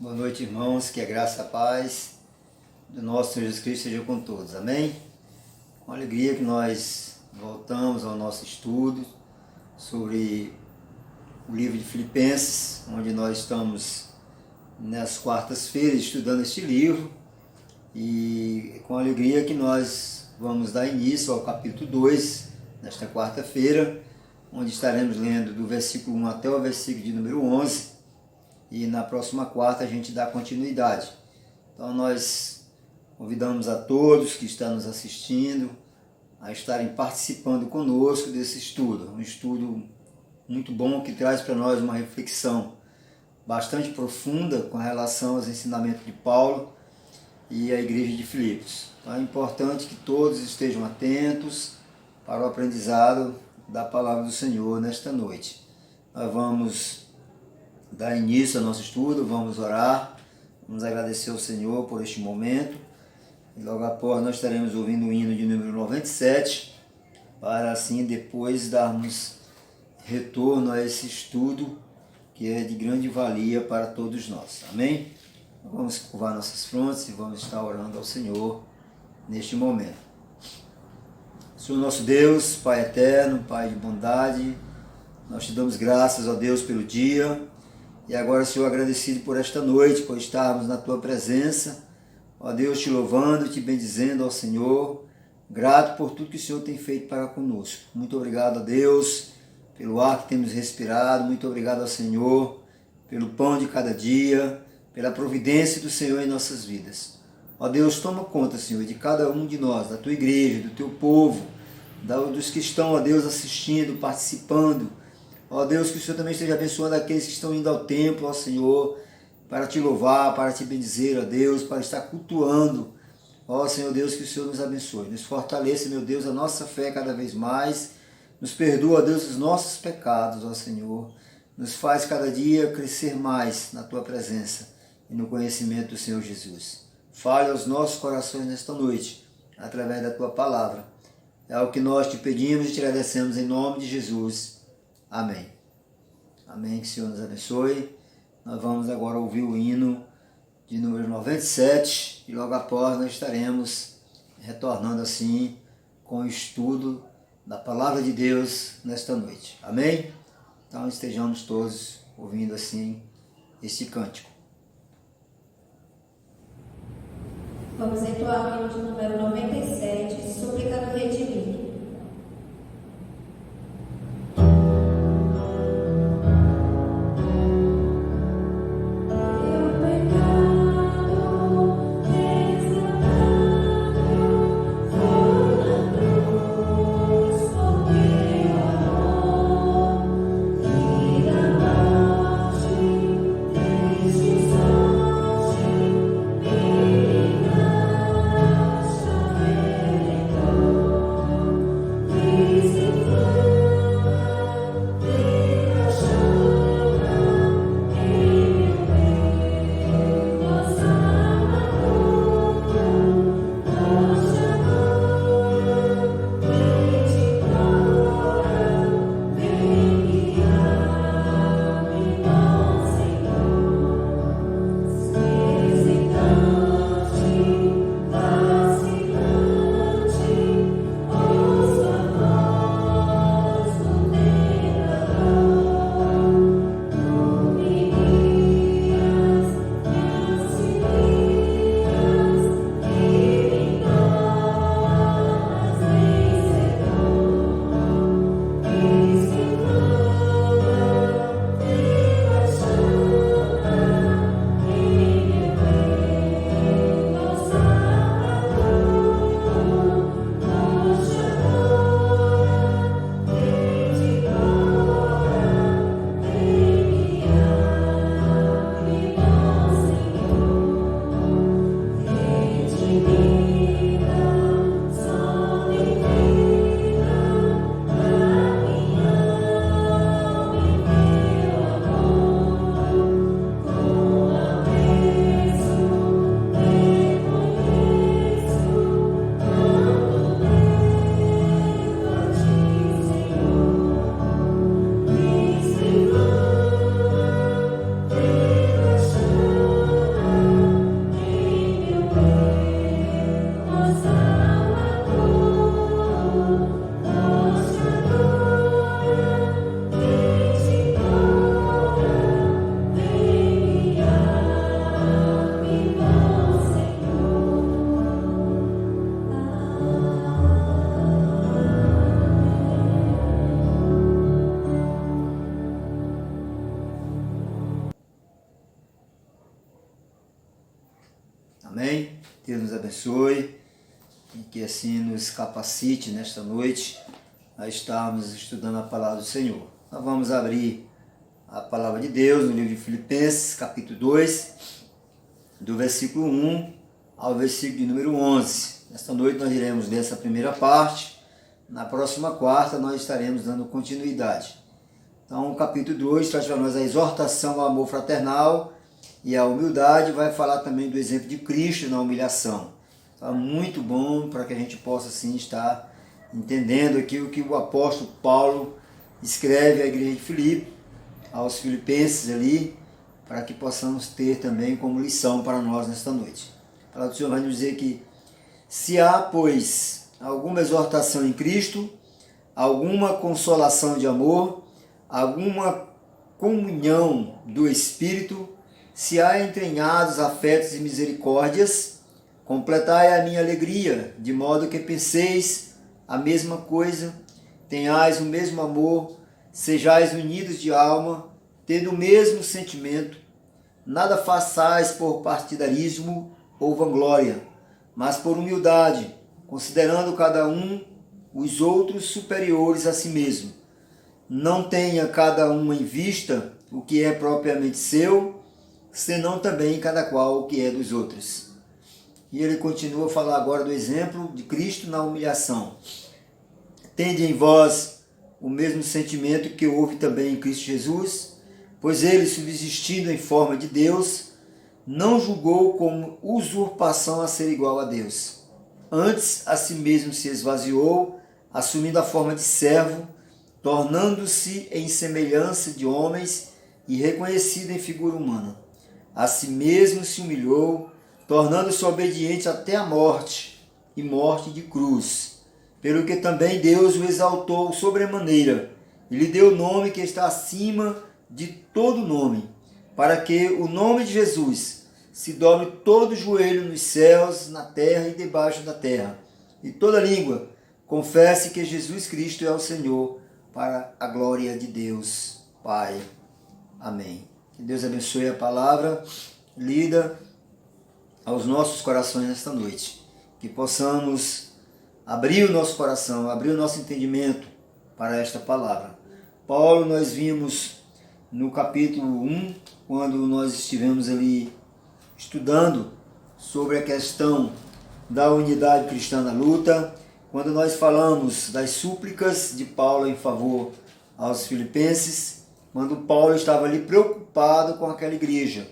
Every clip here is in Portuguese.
Boa noite, irmãos, que a graça e a paz do nosso Senhor Jesus Cristo seja com todos, amém? Com alegria que nós voltamos ao nosso estudo sobre o livro de Filipenses, onde nós estamos nas quartas-feiras estudando este livro, e com alegria que nós vamos dar início ao capítulo 2, nesta quarta-feira, onde estaremos lendo do versículo 1 até o versículo de número 11, e na próxima quarta a gente dá continuidade. Então nós convidamos a todos que estão nos assistindo a estarem participando conosco desse estudo. Um estudo muito bom que traz para nós uma reflexão bastante profunda com relação aos ensinamentos de Paulo e a igreja de Filipos. Então é importante que todos estejam atentos para o aprendizado da palavra do Senhor nesta noite. Nós vamos dar início ao nosso estudo, vamos orar, vamos agradecer ao Senhor por este momento, e logo após nós estaremos ouvindo o hino de número 97, para assim depois darmos retorno a esse estudo que é de grande valia para todos nós, amém? Então, vamos curvar nossas frontes e vamos estar orando ao Senhor neste momento. Senhor nosso Deus, Pai eterno, Pai de bondade, nós te damos graças, ó Deus, pelo dia. E agora, Senhor, agradecido por esta noite, por estarmos na Tua presença, ó Deus, te louvando, te bendizendo, ó Senhor, grato por tudo que o Senhor tem feito para conosco. Muito obrigado, ó Deus, pelo ar que temos respirado, muito obrigado, ó Senhor, pelo pão de cada dia, pela providência do Senhor em nossas vidas. Ó Deus, toma conta, Senhor, de cada um de nós, da Tua igreja, do Teu povo, dos que estão, ó Deus, assistindo, participando. Ó Deus, que o Senhor também esteja abençoando aqueles que estão indo ao templo, ó Senhor, para te louvar, para te bendizer, ó Deus, para estar cultuando. Ó Senhor Deus, que o Senhor nos abençoe. Nos fortaleça, meu Deus, a nossa fé cada vez mais. Nos perdoa, ó Deus, os nossos pecados, ó Senhor. Nos faz cada dia crescer mais na Tua presença e no conhecimento do Senhor Jesus. Fale aos nossos corações nesta noite, através da Tua palavra. É o que nós te pedimos e te agradecemos em nome de Jesus. Amém. Amém, que o Senhor nos abençoe. Nós vamos agora ouvir o hino de número 97 e logo após nós estaremos retornando assim com o estudo da Palavra de Deus nesta noite. Amém? Então estejamos todos ouvindo assim este cântico. Vamos entoar o hino de número 97, Súplica do Redimido. Oh Amém? Deus nos abençoe e que assim nos capacite nesta noite a estarmos estudando a palavra do Senhor. Nós vamos abrir a palavra de Deus no livro de Filipenses, capítulo 2, do versículo 1 ao versículo de número 11. Nesta noite nós iremos ler essa primeira parte. Na próxima quarta nós estaremos dando continuidade. Então o capítulo 2 traz para nós a exortação ao amor fraternal e a humildade. Vai falar também do exemplo de Cristo na humilhação. Então, muito bom para que a gente possa assim estar entendendo aqui o que o apóstolo Paulo escreve à igreja de Filipe, aos filipenses ali, para que possamos ter também como lição para nós nesta noite. A palavra do Senhor vai nos dizer que se há, pois, alguma exortação em Cristo, alguma consolação de amor, alguma comunhão do Espírito, se há entranhados afetos e misericórdias, completai a minha alegria, de modo que penseis a mesma coisa, tenhais o mesmo amor, sejais unidos de alma, tendo o mesmo sentimento, nada façais por partidarismo ou vanglória, mas por humildade, considerando cada um os outros superiores a si mesmo. Não tenha cada um em vista o que é propriamente seu, senão também cada qual o que é dos outros. E ele continua a falar agora do exemplo de Cristo na humilhação. Tende em vós o mesmo sentimento que houve também em Cristo Jesus, pois ele, subsistindo em forma de Deus, não julgou como usurpação a ser igual a Deus. Antes, a si mesmo se esvaziou, assumindo a forma de servo, tornando-se em semelhança de homens e reconhecido em figura humana. A si mesmo se humilhou, tornando-se obediente até a morte, e morte de cruz. Pelo que também Deus o exaltou sobremaneira, e lhe deu o nome que está acima de todo nome, para que o nome de Jesus se dobre todo o joelho nos céus, na terra e debaixo da terra, e toda língua confesse que Jesus Cristo é o Senhor, para a glória de Deus Pai. Amém. Que Deus abençoe a palavra lida aos nossos corações nesta noite. Que possamos abrir o nosso coração, abrir o nosso entendimento para esta palavra. Paulo, nós vimos no capítulo 1, quando nós estivemos ali estudando sobre a questão da unidade cristã na luta, quando nós falamos das súplicas de Paulo em favor aos filipenses, quando Paulo estava ali preocupado com aquela igreja.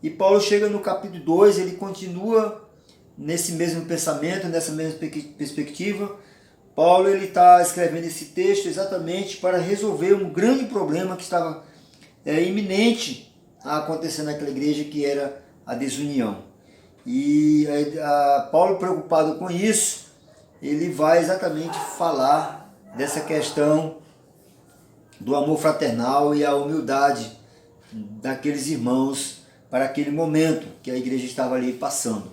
E Paulo chega no capítulo 2, ele continua nesse mesmo pensamento, nessa mesma perspectiva. Paulo está escrevendo esse texto exatamente para resolver um grande problema que estava iminente a acontecer naquela igreja, que era a desunião. E Paulo, preocupado com isso, ele vai exatamente falar dessa questão do amor fraternal e a humildade daqueles irmãos para aquele momento que a igreja estava ali passando.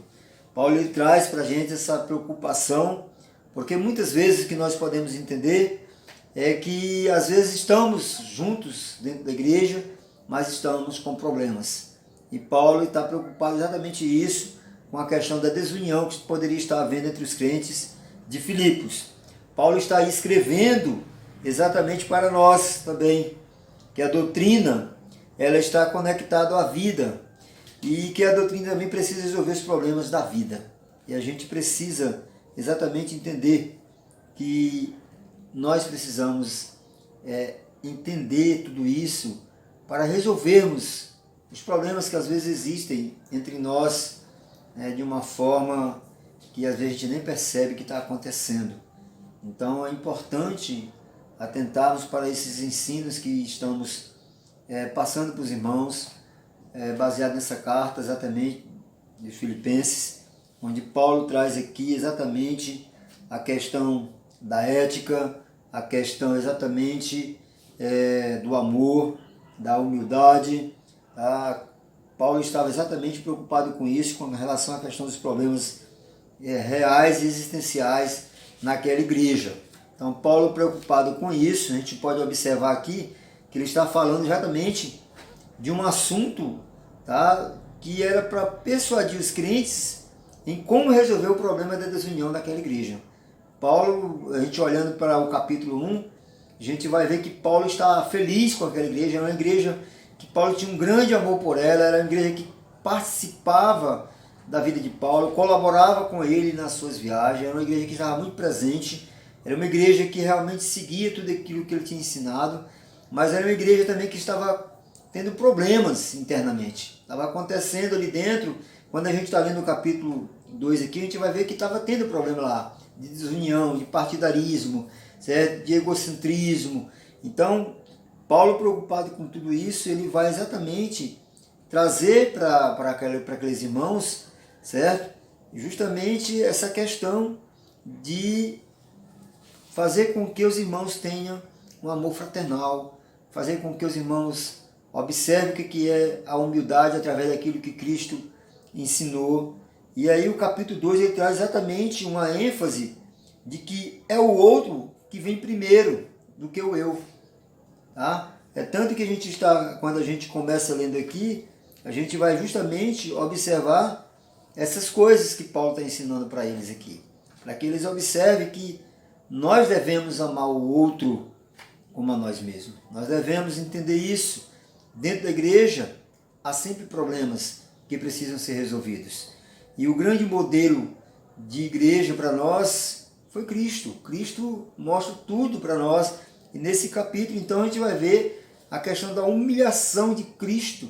Paulo ele traz para a gente essa preocupação, porque muitas vezes o que nós podemos entender é que às vezes estamos juntos dentro da igreja, mas estamos com problemas. E Paulo está preocupado exatamente isso, com a questão da desunião que poderia estar havendo entre os crentes de Filipos. Paulo está aí escrevendo exatamente para nós também, que a doutrina ela está conectada à vida, e que a doutrina também precisa resolver os problemas da vida. E a gente precisa exatamente entender que nós precisamos entender tudo isso para resolvermos os problemas que às vezes existem entre nós, de uma forma que às vezes a gente nem percebe que está acontecendo. Então é importante atentarmos para esses ensinos que estamos passando para os irmãos, baseado nessa carta exatamente de Filipenses, onde Paulo traz aqui exatamente a questão da ética, a questão exatamente do amor, da humildade. Paulo estava exatamente preocupado com isso, com relação à questão dos problemas reais e existenciais naquela igreja. Então Paulo, preocupado com isso, a gente pode observar aqui que ele está falando exatamente de um assunto, tá, que era para persuadir os crentes em como resolver o problema da desunião daquela igreja. Paulo, a gente olhando para o capítulo 1, a gente vai ver que Paulo está feliz com aquela igreja. Era uma igreja que Paulo tinha um grande amor por ela, era uma igreja que participava da vida de Paulo, colaborava com ele nas suas viagens, era uma igreja que estava muito presente, era uma igreja que realmente seguia tudo aquilo que ele tinha ensinado, mas era uma igreja também que estava tendo problemas internamente. Estava acontecendo ali dentro, quando a gente está lendo o capítulo 2 aqui, a gente vai ver que estava tendo problema lá, de desunião, de partidarismo, certo? De egocentrismo. Então, Paulo, preocupado com tudo isso, ele vai exatamente trazer para aqueles irmãos, certo? Justamente essa questão de fazer com que os irmãos tenham um amor fraternal, fazer com que os irmãos observem o que é a humildade através daquilo que Cristo ensinou. E aí o capítulo 2 ele traz exatamente uma ênfase de que é o outro que vem primeiro do que o eu. Tá? É tanto que a gente está, quando a gente começa lendo aqui, a gente vai justamente observar essas coisas que Paulo está ensinando para eles aqui. Para que eles observem que nós devemos amar o outro como a nós mesmos. Nós devemos entender isso. Dentro da igreja há sempre problemas que precisam ser resolvidos. E o grande modelo de igreja para nós foi Cristo. Cristo mostra tudo para nós. E nesse capítulo, então, a gente vai ver a questão da humilhação de Cristo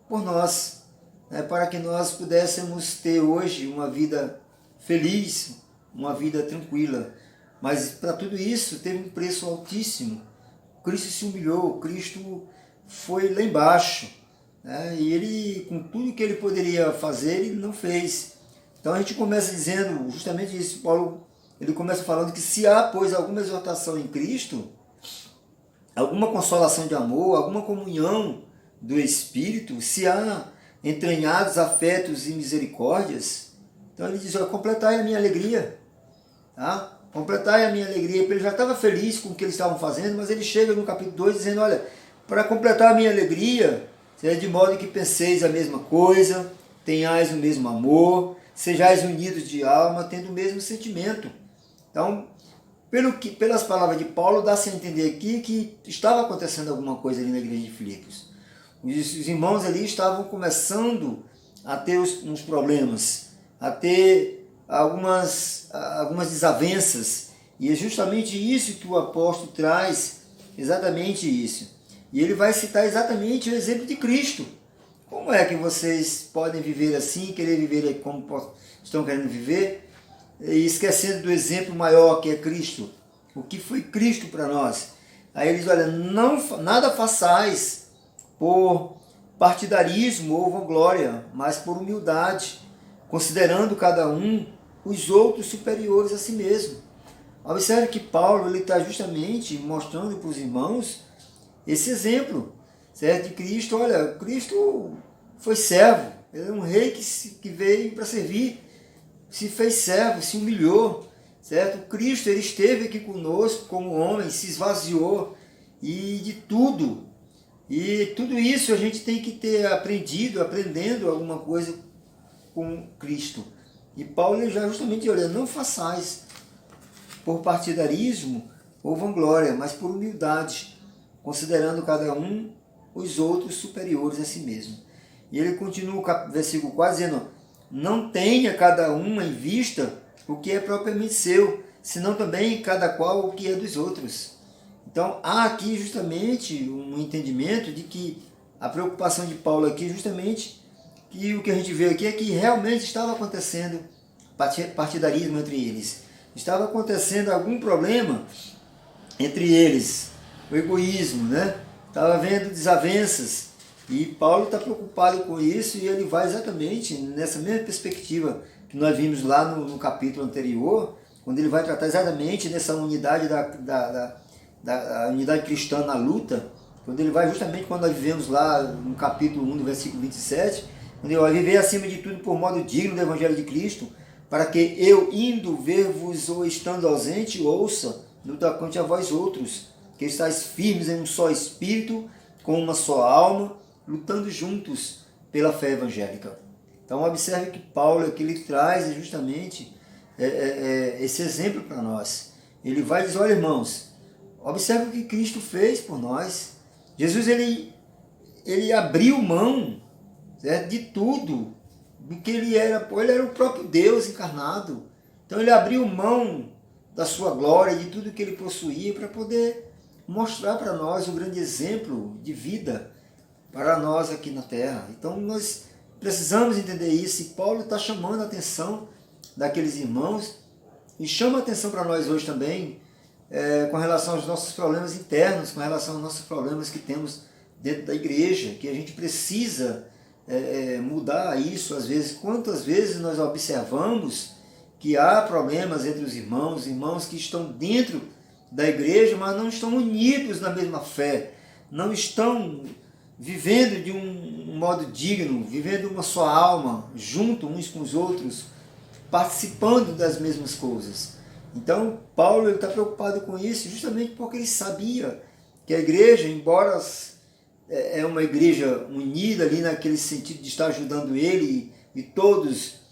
por nós, né, para que nós pudéssemos ter hoje uma vida feliz, uma vida tranquila. Mas para tudo isso teve um preço altíssimo. Cristo se humilhou, Cristo foi lá embaixo, né, e ele, com tudo que ele poderia fazer, ele não fez. Então a gente começa dizendo justamente isso. Paulo ele começa falando que se há, pois, alguma exortação em Cristo, alguma consolação de amor, alguma comunhão do Espírito, se há entranhados afetos e misericórdias, então ele diz, completai a minha alegria, tá? Completai a minha alegria. Ele já estava feliz com o que eles estavam fazendo, mas ele chega no capítulo 2 dizendo, olha, para completar a minha alegria, de modo que penseis a mesma coisa, tenhais o mesmo amor, sejais unidos de alma, tendo o mesmo sentimento. Então, pelas palavras de Paulo, dá-se a entender aqui que estava acontecendo alguma coisa ali na igreja de Filipos. Os irmãos ali estavam começando a ter uns problemas, a ter algumas desavenças. E é justamente isso que o apóstolo traz, exatamente isso. E ele vai citar exatamente o exemplo de Cristo. Como é que vocês podem viver assim, querer viver como estão querendo viver, e esquecendo do exemplo maior que é Cristo? O que foi Cristo para nós? Aí ele diz, olha, nada façais por partidarismo ou vanglória, mas por humildade, considerando cada um os outros superiores a si mesmo. Observe que Paulo está justamente mostrando para os irmãos esse exemplo, certo? De Cristo. Olha, Cristo foi servo, ele é um rei que veio para servir, se fez servo, se humilhou, certo? Cristo ele esteve aqui conosco como homem, se esvaziou e de tudo. E tudo isso a gente tem que ter aprendendo alguma coisa com Cristo. E Paulo já justamente olha, não façais por partidarismo ou vanglória, mas por humildade, considerando cada um os outros superiores a si mesmo. E ele continua o versículo 4 dizendo, não tenha cada um em vista o que é propriamente seu, senão também cada qual o que é dos outros. Então há aqui justamente um entendimento de que a preocupação de Paulo aqui justamente que o que a gente vê aqui é que realmente estava acontecendo partidarismo entre eles. Estava acontecendo algum problema entre eles, o egoísmo, né? Estava havendo desavenças. E Paulo está preocupado com isso e ele vai exatamente nessa mesma perspectiva que nós vimos lá no capítulo anterior, quando ele vai tratar exatamente nessa unidade da unidade cristã na luta, quando ele vai justamente quando nós vivemos lá no capítulo 1, do versículo 27, quando ele vai viver acima de tudo por modo digno do Evangelho de Cristo, para que eu, indo ver-vos ou estando ausente, ouça no tocante a vós outros, que estáis firmes em um só espírito, com uma só alma, lutando juntos pela fé evangélica. Então observe que Paulo aqui ele traz justamente esse exemplo para nós. Ele vai dizer, olha irmãos, observe o que Cristo fez por nós. Jesus ele abriu mão, certo, de tudo, do que ele era o próprio Deus encarnado. Então ele abriu mão da sua glória, de tudo que ele possuía, para poder mostrar para nós o grande exemplo de vida para nós aqui na Terra. Então nós precisamos entender isso, e Paulo está chamando a atenção daqueles irmãos, e chama a atenção para nós hoje também, com relação aos nossos problemas internos, com relação aos nossos problemas que temos dentro da igreja, que a gente precisa mudar isso. Às vezes, quantas vezes nós observamos que há problemas entre os irmãos que estão dentro da igreja, mas não estão unidos na mesma fé, não estão vivendo de um modo digno, vivendo uma só alma, junto uns com os outros, participando das mesmas coisas. Então, Paulo está preocupado com isso, justamente porque ele sabia que a igreja, embora é uma igreja unida ali naquele sentido de estar ajudando ele e todos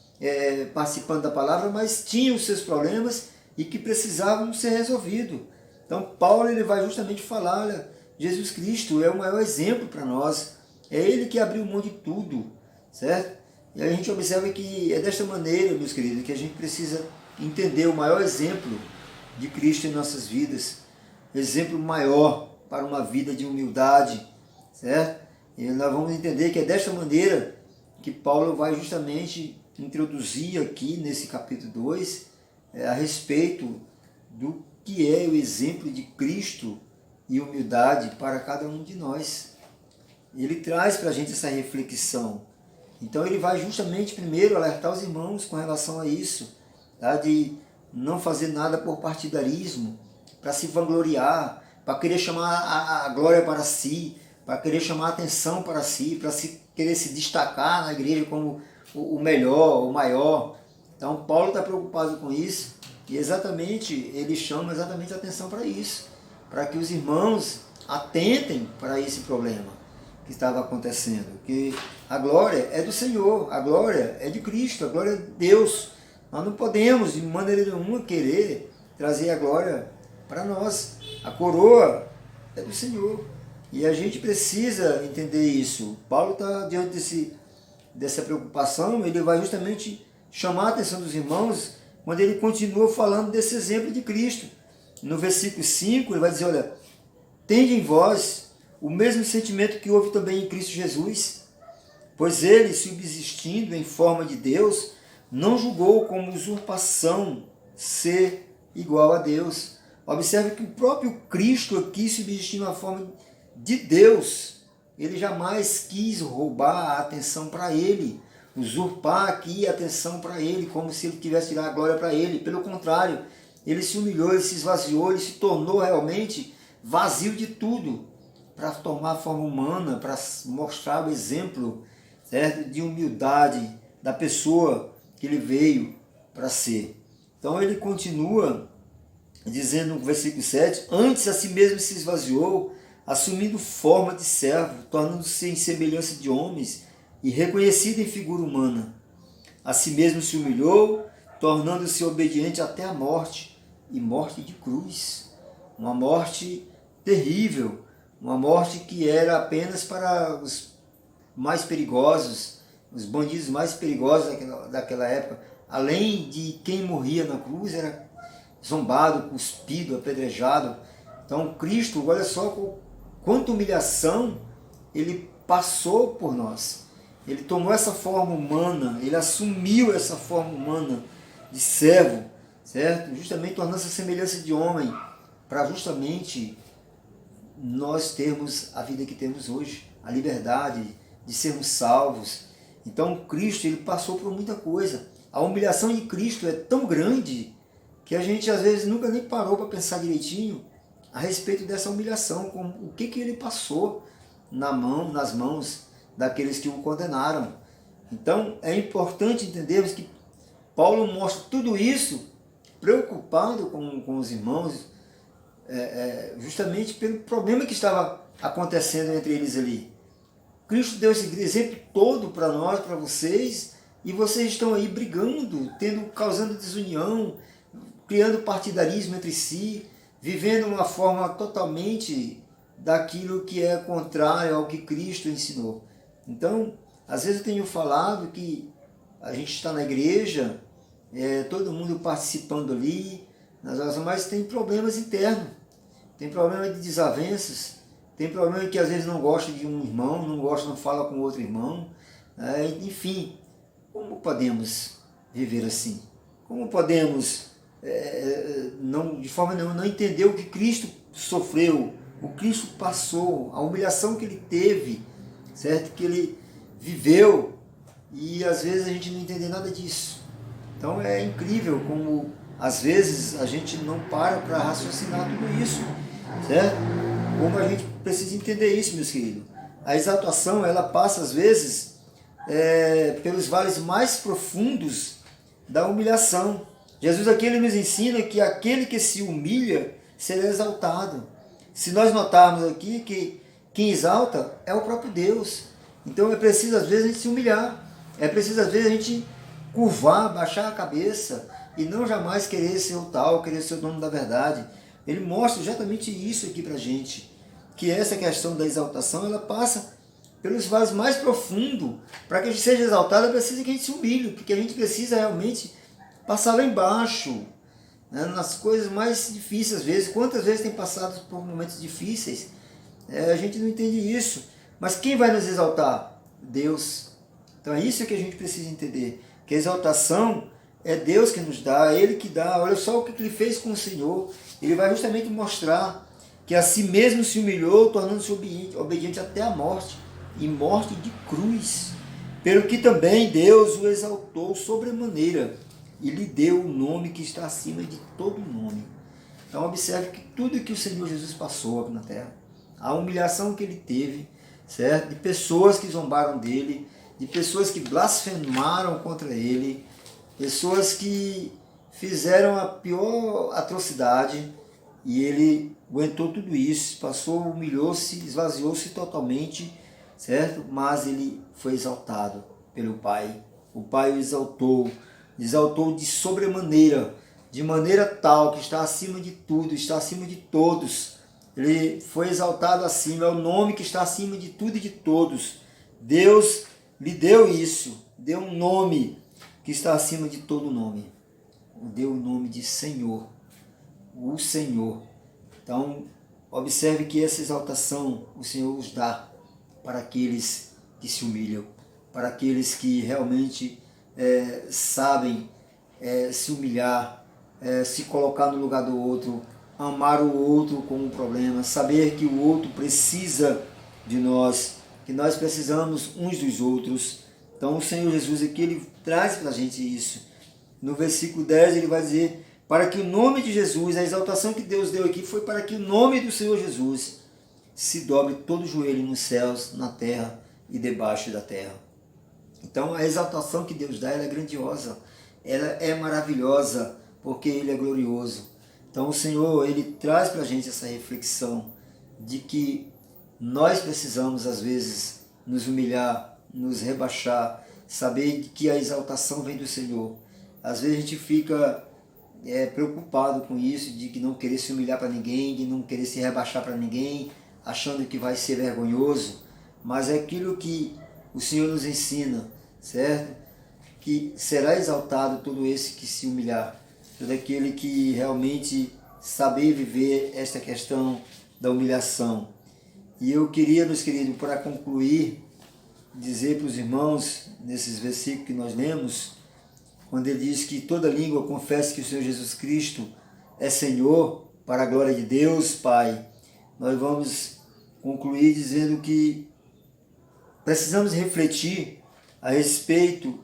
participando da palavra, mas tinha os seus problemas e que precisavam ser resolvidos. Então, Paulo ele vai justamente falar, olha, Jesus Cristo é o maior exemplo para nós, é Ele que abriu mão de tudo, certo? E a gente observa que é desta maneira, meus queridos, que a gente precisa entender o maior exemplo de Cristo em nossas vidas, exemplo maior para uma vida de humildade, certo? E nós vamos entender que é desta maneira que Paulo vai justamente introduzir aqui nesse capítulo 2 a respeito do que é o exemplo de Cristo e humildade para cada um de nós. Ele traz para a gente essa reflexão. Então ele vai justamente primeiro alertar os irmãos com relação a isso, tá? De não fazer nada por partidarismo, para se vangloriar, para querer chamar a glória para si, para querer chamar a atenção para si, para querer se destacar na igreja como o melhor, o maior. Então Paulo está preocupado com isso, e exatamente ele chama exatamente a atenção para isso, para que os irmãos atentem para esse problema que estava acontecendo, que a glória é do Senhor, a glória é de Cristo, a glória é de Deus. Nós não podemos de maneira nenhuma querer trazer a glória para nós. A coroa é do Senhor, e a gente precisa entender isso. Paulo está diante dessa preocupação, ele vai justamente chamar a atenção dos irmãos quando ele continua falando desse exemplo de Cristo. No versículo 5 ele vai dizer, olha, tende em vós o mesmo sentimento que houve também em Cristo Jesus, pois ele, subsistindo em forma de Deus, não julgou como usurpação ser igual a Deus. Observe que o próprio Cristo aqui, subsistindo na forma de Deus, ele jamais quis roubar a atenção para ele, usurpar aqui a atenção para ele, como se ele tivesse tirado a glória para ele. Pelo contrário, ele se humilhou, ele se esvaziou, ele se tornou realmente vazio de tudo, para tomar a forma humana, para mostrar o exemplo, certo, de humildade da pessoa que ele veio para ser. Então ele continua dizendo no versículo 7, antes a si mesmo se esvaziou, assumindo forma de servo, tornando-se em semelhança de homens e reconhecido em figura humana. A si mesmo se humilhou, tornando-se obediente até a morte, e morte de cruz. Uma morte terrível, uma morte que era apenas para os mais perigosos, os bandidos mais perigosos daquela época. Além de quem morria na cruz, era zombado, cuspido, apedrejado. Então Cristo, olha só quanta humilhação ele passou por nós. Ele tomou essa forma humana, ele assumiu essa forma humana de servo, certo? Justamente tornando-se a semelhança de homem, para justamente nós termos a vida que temos hoje, a liberdade de sermos salvos. Então Cristo ele passou por muita coisa. A humilhação de Cristo é tão grande que a gente às vezes nunca nem parou para pensar direitinho a respeito dessa humilhação, como o que ele passou nas mãos daqueles que o condenaram. Então é importante entendermos que Paulo mostra tudo isso preocupado com os irmãos, justamente pelo problema que estava acontecendo entre eles ali. Cristo deu esse exemplo todo para nós, para vocês, e vocês estão aí brigando, causando desunião, criando partidarismo entre si, vivendo uma forma totalmente daquilo que é contrário ao que Cristo ensinou. Então, às vezes eu tenho falado que a gente está na igreja, todo mundo participando ali, mas tem problemas internos, tem problema de desavenças, tem problema que às vezes não gosta de um irmão, não fala com outro irmão, enfim, como podemos viver assim? Como podemos, de forma nenhuma, não entender o que Cristo sofreu, o que Cristo passou, a humilhação que ele teve, certo? Que ele viveu, e às vezes a gente não entende nada disso. Então é incrível como às vezes a gente não para raciocinar tudo isso, certo? Como a gente precisa entender isso, meus queridos. A exaltação, ela passa às vezes pelos vales mais profundos da humilhação. Jesus aqui ele nos ensina que aquele que se humilha será exaltado. Se nós notarmos aqui que quem exalta é o próprio Deus. Então é preciso às vezes a gente se humilhar. É preciso às vezes a gente curvar, baixar a cabeça e não jamais querer ser o tal, querer ser o dono da verdade. Ele mostra exatamente isso aqui pra gente, que essa questão da exaltação, ela passa pelos vales mais profundos. Para que a gente seja exaltado, é preciso que a gente se humilhe, porque a gente precisa realmente passar lá embaixo, né, nas coisas mais difíceis às vezes. Quantas vezes tem passado por momentos difíceis, a gente não entende isso. Mas quem vai nos exaltar? Deus. Então é isso que a gente precisa entender, que a exaltação é Deus que nos dá, é Ele que dá. Olha só o que Ele fez com o Senhor. Ele vai justamente mostrar que a si mesmo se humilhou, tornando-se obediente até a morte, e morte de cruz. Pelo que também Deus o exaltou sobremaneira, e lhe deu o nome que está acima de todo nome. Então observe que tudo que o Senhor Jesus passou aqui na terra, a humilhação que Ele teve, certo? De pessoas que zombaram dele, de pessoas que blasfemaram contra Ele, pessoas que fizeram a pior atrocidade, e Ele aguentou tudo isso, passou, humilhou-se, esvaziou-se totalmente, certo? Mas Ele foi exaltado pelo Pai. O Pai o exaltou de sobremaneira, de maneira tal que está acima de tudo, está acima de todos. Ele foi exaltado acima, é o nome que está acima de tudo e de todos. Deus lhe deu isso, deu um nome que está acima de todo nome. Deu o nome de Senhor, o Senhor. Então, observe que essa exaltação o Senhor os dá para aqueles que se humilham, para aqueles que realmente sabem se humilhar, se colocar no lugar do outro, amar o outro como um problema, saber que o outro precisa de nós, que nós precisamos uns dos outros. Então o Senhor Jesus aqui, Ele traz para a gente isso. No versículo 10 ele vai dizer, para que o nome de Jesus, a exaltação que Deus deu aqui foi para que o nome do Senhor Jesus se dobre todo o joelho nos céus, na terra e debaixo da terra. Então a exaltação que Deus dá, ela é grandiosa, ela é maravilhosa, porque Ele é glorioso. Então o Senhor, Ele traz para a gente essa reflexão de que nós precisamos às vezes nos humilhar, nos rebaixar, saber que a exaltação vem do Senhor. Às vezes a gente fica preocupado com isso, de que não querer se humilhar para ninguém, de não querer se rebaixar para ninguém, achando que vai ser vergonhoso, mas é aquilo que o Senhor nos ensina, certo? Que será exaltado todo esse que se humilhar, todo aquele que realmente saber viver esta questão da humilhação. E eu queria, meus queridos, para concluir, dizer para os irmãos, nesses versículos que nós lemos, quando ele diz que toda língua confesse que o Senhor Jesus Cristo é Senhor, para a glória de Deus, Pai, nós vamos concluir dizendo que precisamos refletir a respeito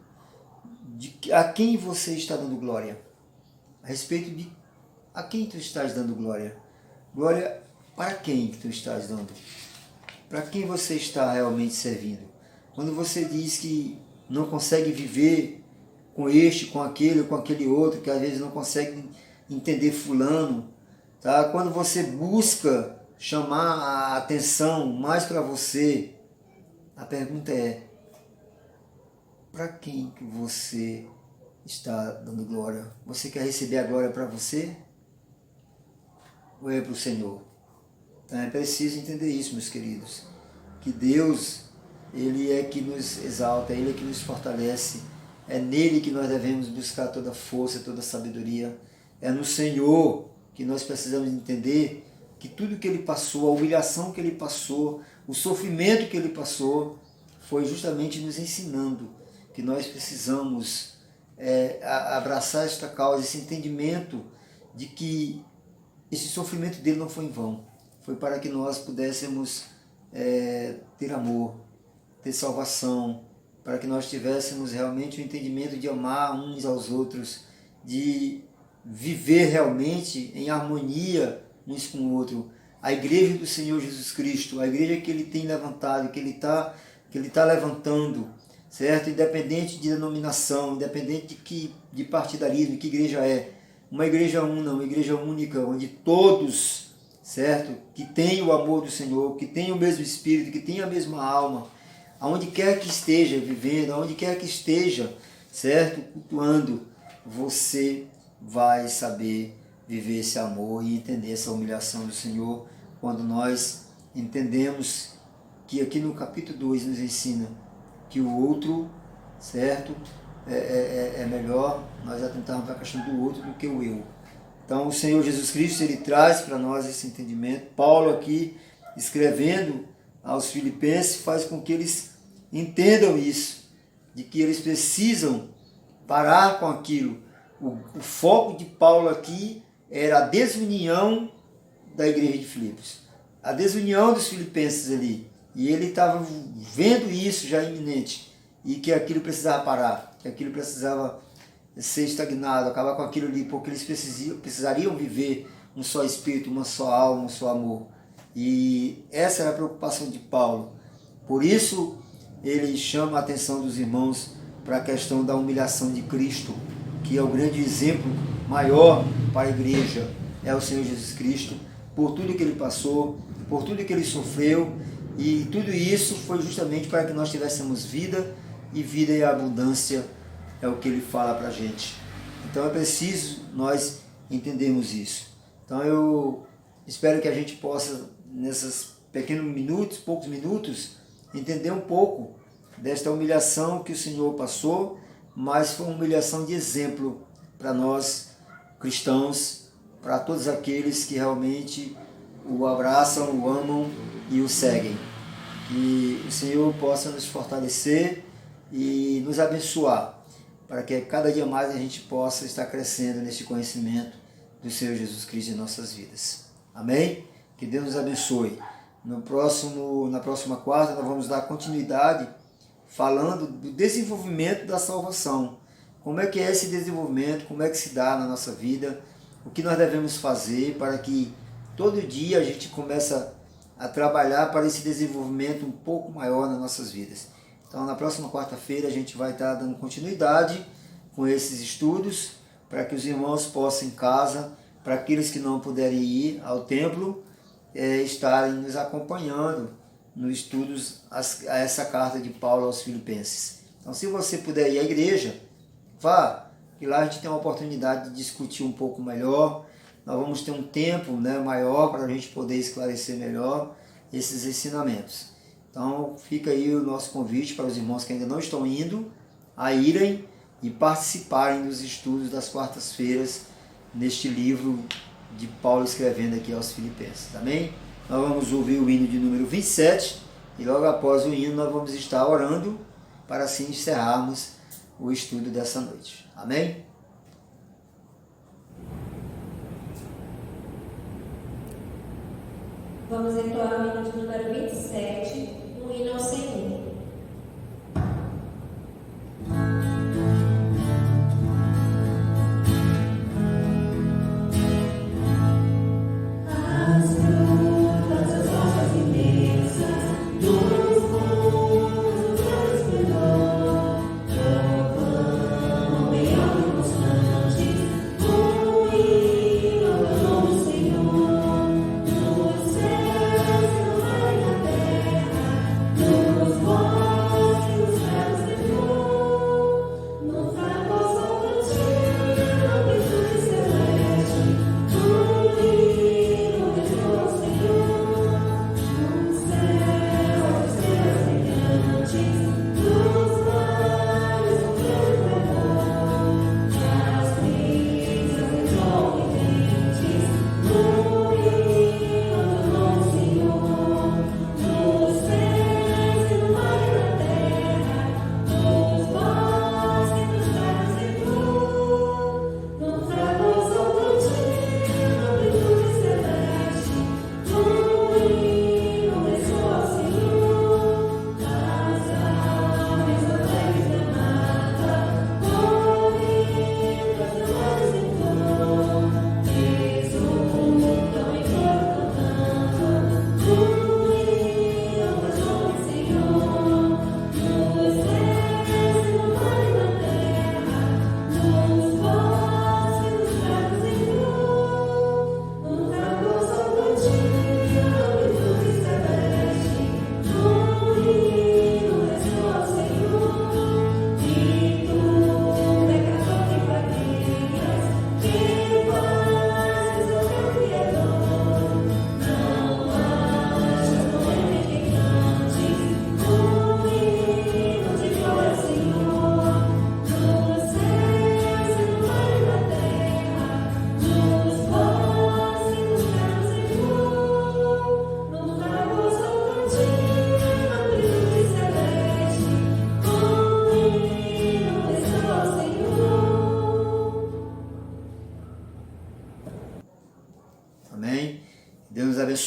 de a quem você está dando glória. A respeito de a quem tu estás dando glória. Glória para quem tu estás dando? Para quem você está realmente servindo? Quando você diz que não consegue viver com este, com aquele outro, que às vezes não consegue entender fulano, tá? Quando você busca chamar a atenção mais para você, a pergunta é: para quem que você está dando glória? Você quer receber a glória para você? Ou é para o Senhor? Então é preciso entender isso, meus queridos. Que Deus, Ele é que nos exalta, Ele é que nos fortalece. É nele que nós devemos buscar toda a força, toda a sabedoria. É no Senhor que nós precisamos entender que tudo que Ele passou, a humilhação que Ele passou, o sofrimento que Ele passou, foi justamente nos ensinando que nós precisamos abraçar esta causa, esse entendimento de que esse sofrimento dele não foi em vão. Foi para que nós pudéssemos ter amor, ter salvação, para que nós tivéssemos realmente o entendimento de amar uns aos outros, de viver realmente em harmonia uns com o outro. A igreja do Senhor Jesus Cristo, a igreja que Ele tem levantado, que Ele tá levantando, certo? Independente de denominação, independente de partidarismo, que igreja é. Uma igreja uma igreja única, onde todos, certo? Que tem o amor do Senhor, que tem o mesmo Espírito, que tem a mesma alma, aonde quer que esteja vivendo, aonde quer que esteja, certo? Cultuando, você vai saber viver esse amor e entender essa humilhação do Senhor, quando nós entendemos que aqui no capítulo 2 nos ensina que o outro, certo, é melhor nós atentarmos a questão do outro do que o eu. Então o Senhor Jesus Cristo, Ele traz para nós esse entendimento. Paulo aqui, escrevendo aos Filipenses, faz com que eles entendam isso, de que eles precisam parar com aquilo. O foco de Paulo aqui era a desunião da igreja de Filipos, a desunião dos filipenses ali. E ele estava vendo isso já iminente, e que aquilo precisava parar, que aquilo precisava ser estagnado, acabar com aquilo ali, porque eles precisariam viver um só espírito, uma só alma, um só amor. E essa era a preocupação de Paulo. Por isso ele chama a atenção dos irmãos para a questão da humilhação de Cristo, que é o grande exemplo maior para a igreja, é o Senhor Jesus Cristo, por tudo que Ele passou, por tudo que Ele sofreu, e tudo isso foi justamente para que nós tivéssemos vida, e vida em abundância é o que Ele fala para a gente. Então é preciso nós entendermos isso. Então eu espero que a gente possa, nesses pequenos minutos, poucos minutos, entender um pouco desta humilhação que o Senhor passou, mas foi uma humilhação de exemplo para nós cristãos, para todos aqueles que realmente o abraçam, o amam e o seguem. Que o Senhor possa nos fortalecer e nos abençoar, para que cada dia mais a gente possa estar crescendo neste conhecimento do Senhor Jesus Cristo em nossas vidas. Amém? Que Deus nos abençoe. Na próxima quarta nós vamos dar continuidade falando do desenvolvimento da salvação. Como é que é esse desenvolvimento, como é que se dá na nossa vida, o que nós devemos fazer para que todo dia a gente comece a trabalhar para esse desenvolvimento um pouco maior nas nossas vidas. Então na próxima quarta-feira a gente vai estar dando continuidade com esses estudos, para que os irmãos possam em casa, para aqueles que não puderem ir ao templo, estarem nos acompanhando nos estudos a essa carta de Paulo aos Filipenses. Então se você puder ir à igreja, vá, que lá a gente tem uma oportunidade de discutir um pouco melhor. Nós vamos ter um tempo maior para a gente poder esclarecer melhor esses ensinamentos. Então fica aí o nosso convite para os irmãos que ainda não estão indo, a irem e participarem dos estudos das quartas-feiras neste livro de Paulo escrevendo aqui aos Filipenses. Amém? Nós vamos ouvir o hino de número 27 e logo após o hino nós vamos estar orando para assim encerrarmos o estudo dessa noite. Amém? Vamos entoar o hino de número 27, um hino ao Senhor. Senhor.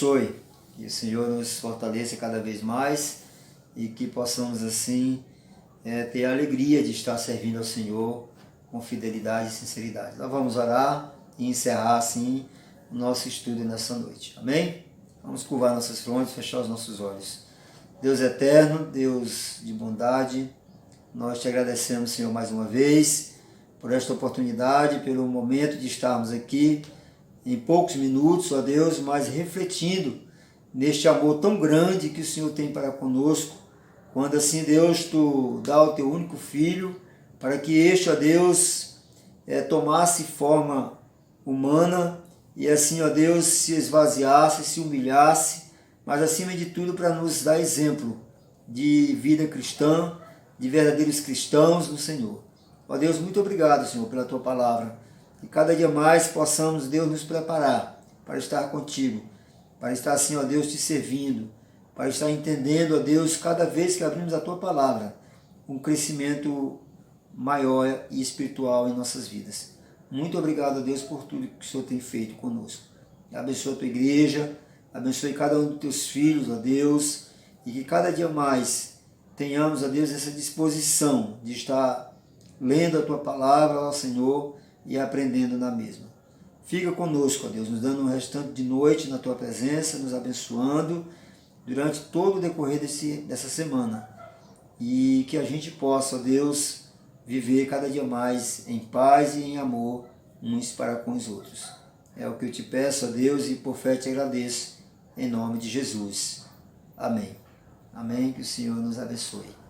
abençoe, que o Senhor nos fortaleça cada vez mais e que possamos assim ter a alegria de estar servindo ao Senhor com fidelidade e sinceridade. Nós vamos orar e encerrar assim o nosso estudo nessa noite. Amém? Vamos curvar nossas frontes, fechar os nossos olhos. Deus eterno, Deus de bondade, nós te agradecemos, Senhor, mais uma vez por esta oportunidade, pelo momento de estarmos aqui em poucos minutos, ó Deus, mas refletindo neste amor tão grande que o Senhor tem para conosco, quando assim, Deus, tu dá o teu único filho para que este, ó Deus, tomasse forma humana e assim, ó Deus, se esvaziasse, se humilhasse, mas acima de tudo para nos dar exemplo de vida cristã, de verdadeiros cristãos no Senhor. Ó Deus, muito obrigado, Senhor, pela tua palavra. E cada dia mais possamos, Deus, nos preparar para estar contigo, para estar assim, ó Deus, te servindo, para estar entendendo, ó Deus, cada vez que abrimos a tua palavra, um crescimento maior e espiritual em nossas vidas. Muito obrigado, ó Deus, por tudo que o Senhor tem feito conosco. Abençoa a tua igreja, abençoe cada um dos teus filhos, ó Deus, e que cada dia mais tenhamos, ó Deus, essa disposição de estar lendo a tua palavra, ó Senhor, e aprendendo na mesma. Fica conosco, ó Deus, nos dando um restante de noite na tua presença, nos abençoando durante todo o decorrer dessa semana. E que a gente possa, ó Deus, viver cada dia mais em paz e em amor uns para com os outros. É o que eu te peço, ó Deus, e por fé te agradeço, em nome de Jesus. Amém. Amém, que o Senhor nos abençoe.